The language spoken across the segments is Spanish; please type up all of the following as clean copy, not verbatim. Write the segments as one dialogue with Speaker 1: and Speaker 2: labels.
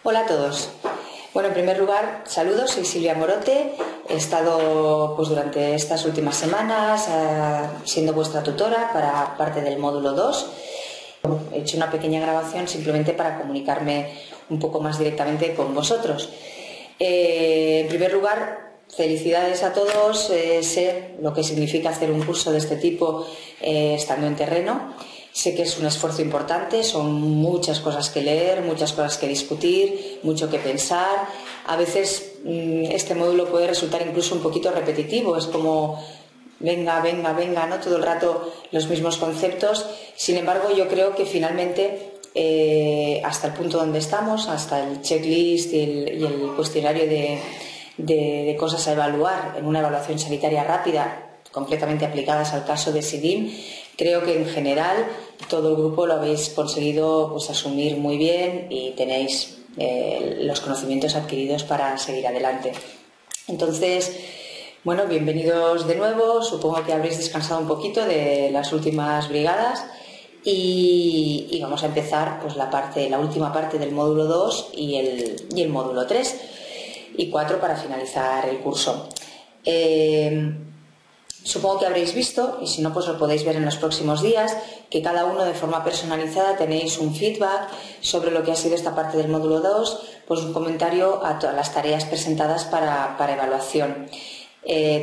Speaker 1: Hola a todos. Bueno, en primer lugar, saludos, soy Silvia Morote. He estado durante estas últimas semanas siendo vuestra tutora para parte del módulo 2. He hecho una pequeña grabación simplemente para comunicarme un poco más directamente con vosotros. En primer lugar, felicidades a todos. Sé lo que significa hacer un curso de este tipo estando en terreno. Sé que es un esfuerzo importante, son muchas cosas que leer, muchas cosas que discutir, mucho que pensar. A veces este módulo puede resultar incluso un poquito repetitivo, es como venga, ¿no? Todo el rato los mismos conceptos. Sin embargo, yo creo que finalmente, hasta el punto donde estamos, hasta el checklist y el cuestionario de cosas a evaluar en una evaluación sanitaria rápida, completamente aplicadas al caso de SIDIM, creo que en general todo el grupo lo habéis conseguido asumir muy bien y tenéis los conocimientos adquiridos para seguir adelante. Entonces, bueno, bienvenidos de nuevo. Supongo que habréis descansado un poquito de las últimas brigadas y vamos a empezar la última parte del módulo 2 y el módulo 3 y 4 para finalizar el curso. Supongo que habréis visto, y si no, pues lo podéis ver en los próximos días, que cada uno de forma personalizada tenéis un feedback sobre lo que ha sido esta parte del módulo 2, pues un comentario a todas las tareas presentadas para evaluación,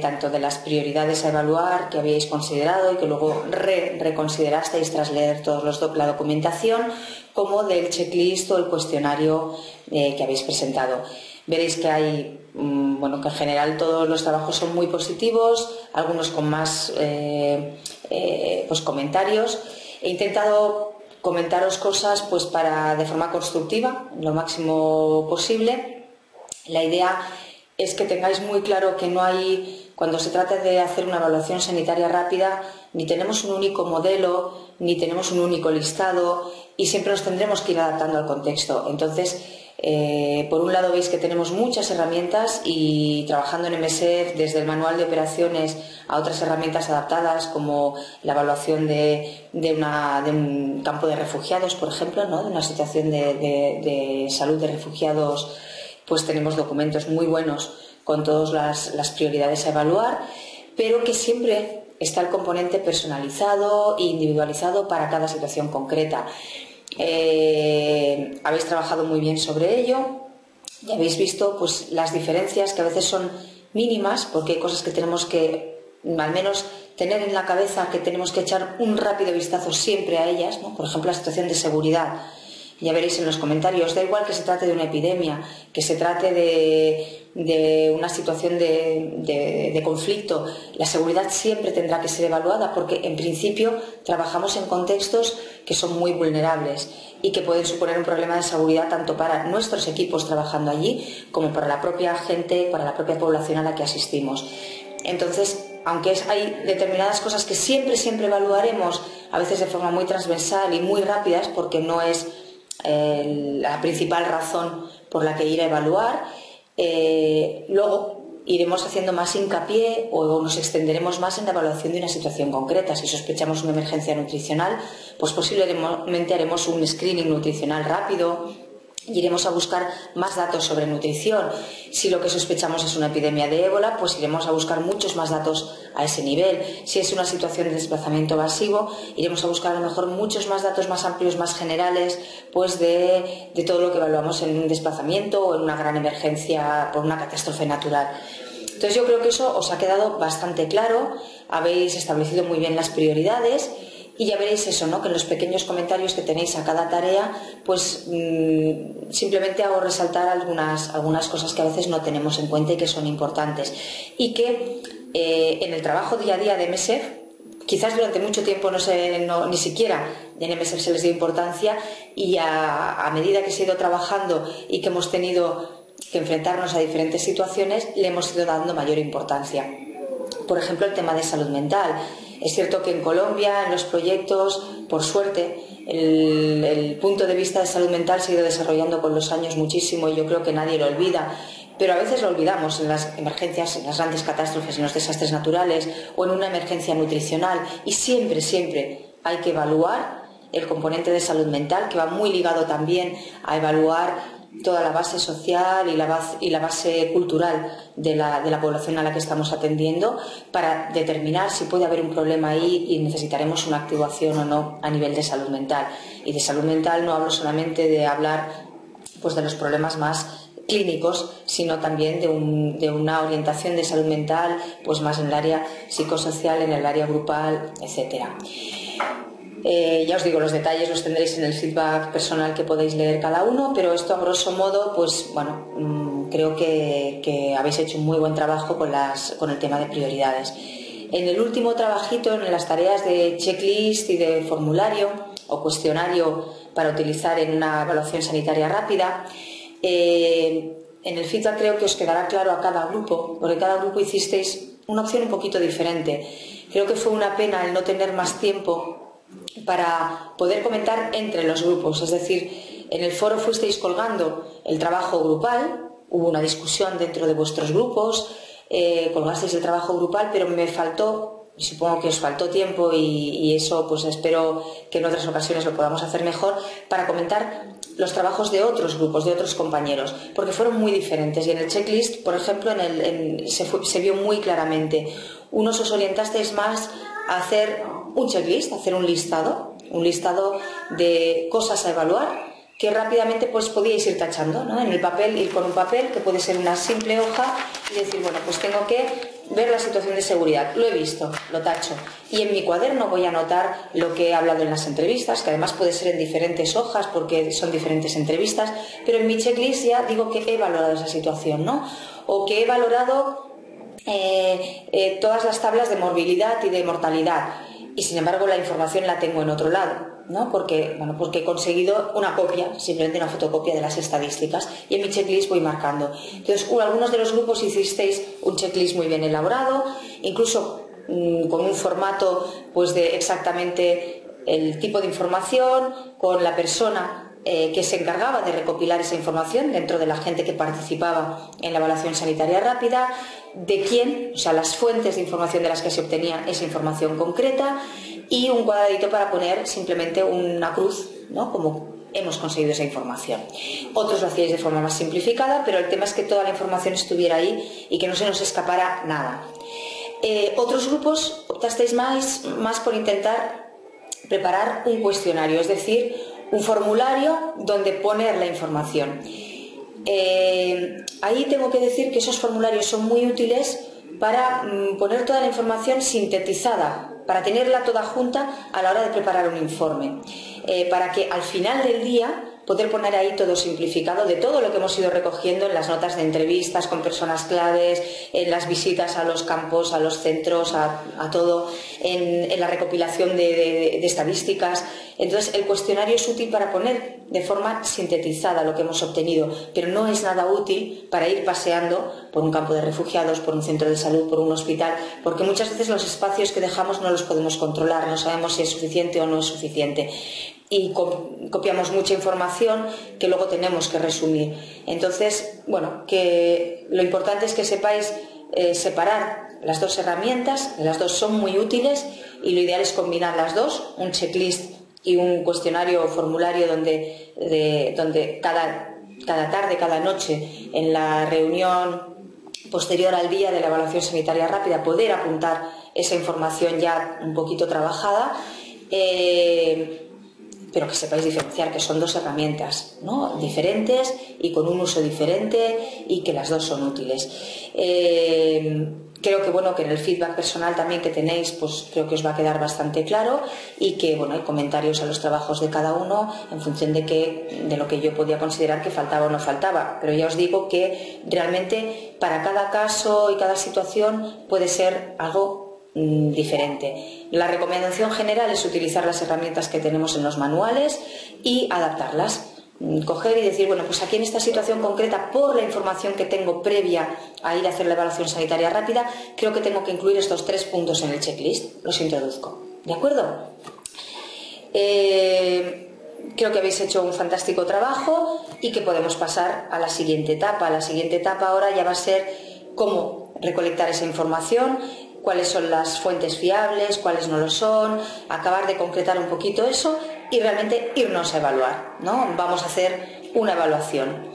Speaker 1: tanto de las prioridades a evaluar que habíais considerado y que luego reconsiderasteis tras leer la documentación, como del checklist o el cuestionario que habéis presentado. Veréis que hay, que en general todos los trabajos son muy positivos, algunos con más comentarios. He intentado comentaros cosas de forma constructiva, lo máximo posible. La idea es que tengáis muy claro que cuando se trata de hacer una evaluación sanitaria rápida, ni tenemos un único modelo, ni tenemos un único listado y siempre nos tendremos que ir adaptando al contexto. Entonces, por un lado veis que tenemos muchas herramientas y trabajando en MSF desde el manual de operaciones a otras herramientas adaptadas como la evaluación de un campo de refugiados, por ejemplo, ¿no? De una situación de salud de refugiados, pues tenemos documentos muy buenos con todas las prioridades a evaluar, pero que siempre está el componente personalizado e individualizado para cada situación concreta. Habéis trabajado muy bien sobre ello y habéis visto las diferencias que a veces son mínimas, porque hay cosas que tenemos que al menos tener en la cabeza, que tenemos que echar un rápido vistazo siempre a ellas, ¿no? Por ejemplo, la situación de seguridad. Ya veréis en los comentarios, da igual que se trate de una epidemia, que se trate de una situación de conflicto, la seguridad siempre tendrá que ser evaluada porque en principio trabajamos en contextos que son muy vulnerables y que pueden suponer un problema de seguridad tanto para nuestros equipos trabajando allí como para la propia gente, para la propia población a la que asistimos. Entonces, aunque hay determinadas cosas que siempre evaluaremos, a veces de forma muy transversal y muy rápidas, porque no es la principal razón por la que ir a evaluar, luego iremos haciendo más hincapié o nos extenderemos más en la evaluación de una situación concreta. Si sospechamos una emergencia nutricional, pues posiblemente haremos un screening nutricional rápido y iremos a buscar más datos sobre nutrición. Si lo que sospechamos es una epidemia de ébola, pues iremos a buscar muchos más datos a ese nivel. Si es una situación de desplazamiento masivo, iremos a buscar a lo mejor muchos más datos más amplios, más generales, de todo lo que evaluamos en un desplazamiento o en una gran emergencia por una catástrofe natural. Entonces yo creo que eso os ha quedado bastante claro, habéis establecido muy bien las prioridades. Y ya veréis eso, ¿no? Que en los pequeños comentarios que tenéis a cada tarea, simplemente hago resaltar algunas cosas que a veces no tenemos en cuenta y que son importantes. Y que en el trabajo día a día de MSF, quizás durante mucho tiempo ni siquiera en MSF se les dio importancia, y a medida que se ha ido trabajando y que hemos tenido que enfrentarnos a diferentes situaciones, le hemos ido dando mayor importancia. Por ejemplo, el tema de salud mental. Es cierto que en Colombia, en los proyectos, por suerte, el punto de vista de salud mental se ha ido desarrollando con los años muchísimo y yo creo que nadie lo olvida. Pero a veces lo olvidamos en las emergencias, en las grandes catástrofes, en los desastres naturales o en una emergencia nutricional. Y siempre hay que evaluar el componente de salud mental, que va muy ligado también a evaluar toda la base social y la base cultural de la población a la que estamos atendiendo para determinar si puede haber un problema ahí y necesitaremos una actuación o no a nivel de salud mental. Y de salud mental no hablo solamente de hablar pues de los problemas más clínicos, sino también de una orientación de salud mental pues más en el área psicosocial, en el área grupal, etcétera. Ya os digo, los detalles los tendréis en el feedback personal que podéis leer cada uno, pero esto a grosso modo, pues bueno, creo que habéis hecho un muy buen trabajo con el tema de prioridades. En el último trabajito, en las tareas de checklist y de formulario o cuestionario para utilizar en una evaluación sanitaria rápida, en el feedback creo que os quedará claro a cada grupo, porque cada grupo hicisteis una opción un poquito diferente. Creo que fue una pena el no tener más tiempo para poder comentar entre los grupos, es decir, en el foro fuisteis colgando el trabajo grupal, hubo una discusión dentro de vuestros grupos, colgasteis el trabajo grupal, pero me faltó, y supongo que os faltó tiempo y eso pues espero que en otras ocasiones lo podamos hacer mejor, para comentar los trabajos de otros grupos, de otros compañeros, porque fueron muy diferentes. Y en el checklist, por ejemplo, se vio muy claramente. Unos os orientasteis más a hacer un checklist, a hacer un listado de cosas a evaluar que rápidamente pues podíais ir tachando, ¿no? En el papel, ir con un papel que puede ser una simple hoja y decir, bueno, pues tengo que ver la situación de seguridad, lo he visto, lo tacho, y en mi cuaderno voy a anotar lo que he hablado en las entrevistas, que además puede ser en diferentes hojas porque son diferentes entrevistas, pero en mi checklist ya digo que he valorado esa situación, ¿no? O que he valorado todas las tablas de morbilidad y de mortalidad, y sin embargo la información la tengo en otro lado, ¿no? Porque he conseguido una copia, simplemente una fotocopia de las estadísticas, y en mi checklist voy marcando. Entonces, algunos de los grupos hicisteis un checklist muy bien elaborado, incluso con un formato pues de exactamente el tipo de información, con la persona que se encargaba de recopilar esa información dentro de la gente que participaba en la evaluación sanitaria rápida, de quién, o sea, las fuentes de información de las que se obtenía esa información concreta, y un cuadradito para poner simplemente una cruz, ¿no? Como hemos conseguido esa información. Otros lo hacíais de forma más simplificada, pero el tema es que toda la información estuviera ahí y que no se nos escapara nada. Otros grupos optasteis más por intentar preparar un cuestionario, es decir, un formulario donde poner la información. Ahí tengo que decir que esos formularios son muy útiles para poner toda la información sintetizada, para tenerla toda junta a la hora de preparar un informe, para que al final del día poder poner ahí todo simplificado de todo lo que hemos ido recogiendo en las notas de entrevistas con personas claves, en las visitas a los campos, a los centros, a todo, en la recopilación de estadísticas. Entonces el cuestionario es útil para poner de forma sintetizada lo que hemos obtenido, pero no es nada útil para ir paseando por un campo de refugiados, por un centro de salud, por un hospital, porque muchas veces los espacios que dejamos no los podemos controlar, no sabemos si es suficiente o no es suficiente, y copiamos mucha información que luego tenemos que resumir. Entonces, bueno, que lo importante es que sepáis separar las dos herramientas, las dos son muy útiles y lo ideal es combinar las dos, un checklist y un cuestionario o formulario donde cada tarde, cada noche, en la reunión posterior al día de la evaluación sanitaria rápida, poder apuntar esa información ya un poquito trabajada, pero que sepáis diferenciar que son dos herramientas, ¿no? Diferentes y con un uso diferente, y que las dos son útiles. Creo que bueno, que en el feedback personal también que tenéis, pues creo que os va a quedar bastante claro, y que bueno, hay comentarios a los trabajos de cada uno en función de lo que yo podía considerar que faltaba o no faltaba. Pero ya os digo que realmente para cada caso y cada situación puede ser algo diferente. La recomendación general es utilizar las herramientas que tenemos en los manuales y adaptarlas. Coger y decir, bueno, pues aquí en esta situación concreta, por la información que tengo previa a ir a hacer la evaluación sanitaria rápida, creo que tengo que incluir estos 3 puntos en el checklist. Los introduzco. ¿De acuerdo? Creo que habéis hecho un fantástico trabajo y que podemos pasar a la siguiente etapa. La siguiente etapa ahora ya va a ser cómo recolectar esa información, cuáles son las fuentes fiables, cuáles no lo son, acabar de concretar un poquito eso y realmente irnos a evaluar, ¿no? Vamos a hacer una evaluación.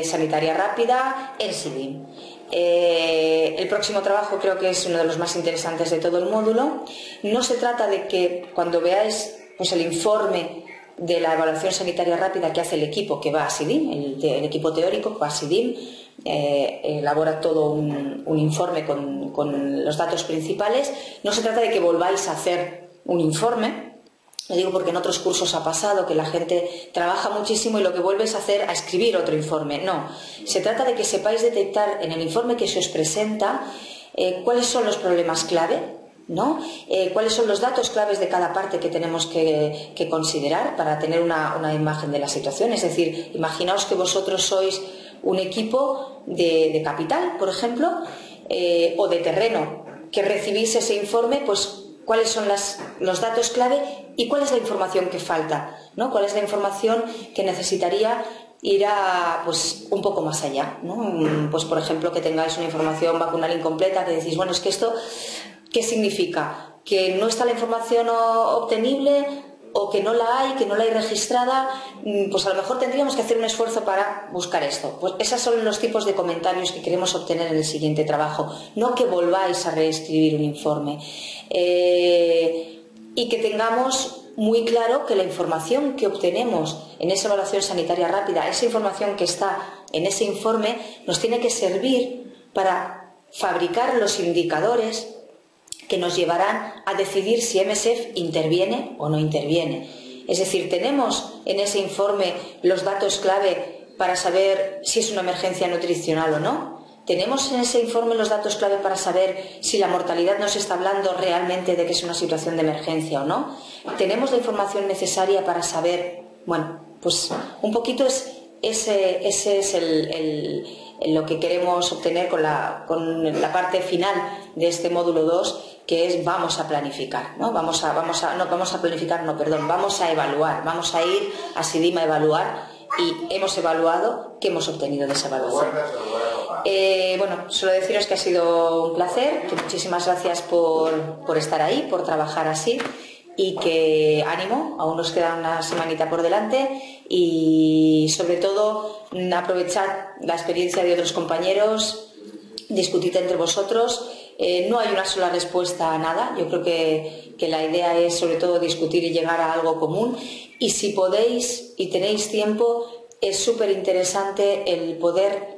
Speaker 1: sanitaria rápida en SIDIM. El próximo trabajo creo que es uno de los más interesantes de todo el módulo. No se trata de que cuando veáis pues, el informe de la evaluación sanitaria rápida que hace el equipo que va a SIDIM, el equipo teórico que va a SIDIM, elabora todo un informe con los datos principales. No se trata de que volváis a hacer un informe. Lo digo porque en otros cursos ha pasado que la gente trabaja muchísimo y lo que vuelve es a escribir otro informe. No, se trata de que sepáis detectar en el informe que se os presenta cuáles son los problemas clave, ¿no? Cuáles son los datos claves de cada parte que tenemos que considerar para tener una imagen de la situación. Es decir, imaginaos que vosotros sois un equipo de capital, por ejemplo, o de terreno, que recibís ese informe, pues cuáles son los datos clave y cuál es la información que falta, ¿no? Cuál es la información que necesitaría ir pues, un poco más allá, ¿no? Pues, por ejemplo, que tengáis una información vacunal incompleta, que decís, bueno, es que esto, ¿qué significa? ¿Que no está la información obtenible o que no la hay registrada? Pues a lo mejor tendríamos que hacer un esfuerzo para buscar esto. Pues esos son los tipos de comentarios que queremos obtener en el siguiente trabajo, no que volváis a reescribir un informe. Y que tengamos muy claro que la información que obtenemos en esa evaluación sanitaria rápida, esa información que está en ese informe, nos tiene que servir para fabricar los indicadores que nos llevarán a decidir si MSF interviene o no interviene. Es decir, tenemos en ese informe los datos clave para saber si es una emergencia nutricional o no. ¿Tenemos en ese informe los datos clave para saber si la mortalidad nos está hablando realmente de que es una situación de emergencia o no? ¿Tenemos la información necesaria para saber? Bueno, pues un poquito ese es lo que queremos obtener con la parte final de este módulo 2, que es vamos a planificar, ¿no? Vamos a evaluar, vamos a ir a SIDIM a evaluar y hemos evaluado qué hemos obtenido de esa evaluación. Bueno, solo deciros que ha sido un placer, que muchísimas gracias por estar ahí, por trabajar así y que ánimo, aún nos queda una semanita por delante y sobre todo aprovechad la experiencia de otros compañeros, discutid entre vosotros. No hay una sola respuesta a nada, yo creo que la idea es sobre todo discutir y llegar a algo común y si podéis y tenéis tiempo es súper interesante el poder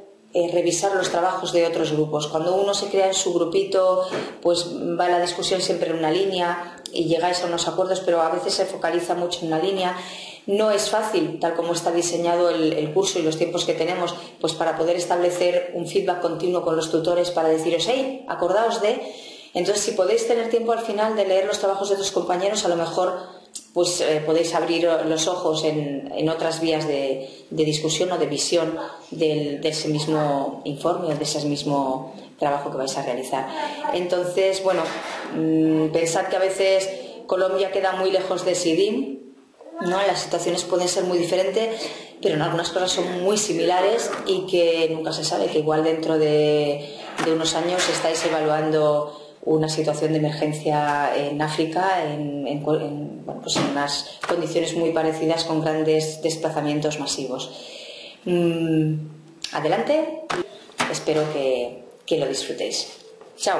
Speaker 1: revisar los trabajos de otros grupos. Cuando uno se crea en su grupito, pues va la discusión siempre en una línea y llegáis a unos acuerdos, pero a veces se focaliza mucho en una línea. No es fácil, tal como está diseñado el curso y los tiempos que tenemos, pues para poder establecer un feedback continuo con los tutores para deciros, hey, acordaos de... Entonces, si podéis tener tiempo al final de leer los trabajos de otros compañeros, a lo mejor pues podéis abrir los ojos en otras vías de discusión o de visión de ese mismo informe o de ese mismo trabajo que vais a realizar. Entonces, bueno, pensad que a veces Colombia queda muy lejos de SIDIM, ¿no? Las situaciones pueden ser muy diferentes, pero en algunas cosas son muy similares y que nunca se sabe, que igual dentro de unos años estáis evaluando una situación de emergencia en África pues en unas condiciones muy parecidas con grandes desplazamientos masivos. Adelante, espero que lo disfrutéis. Chao.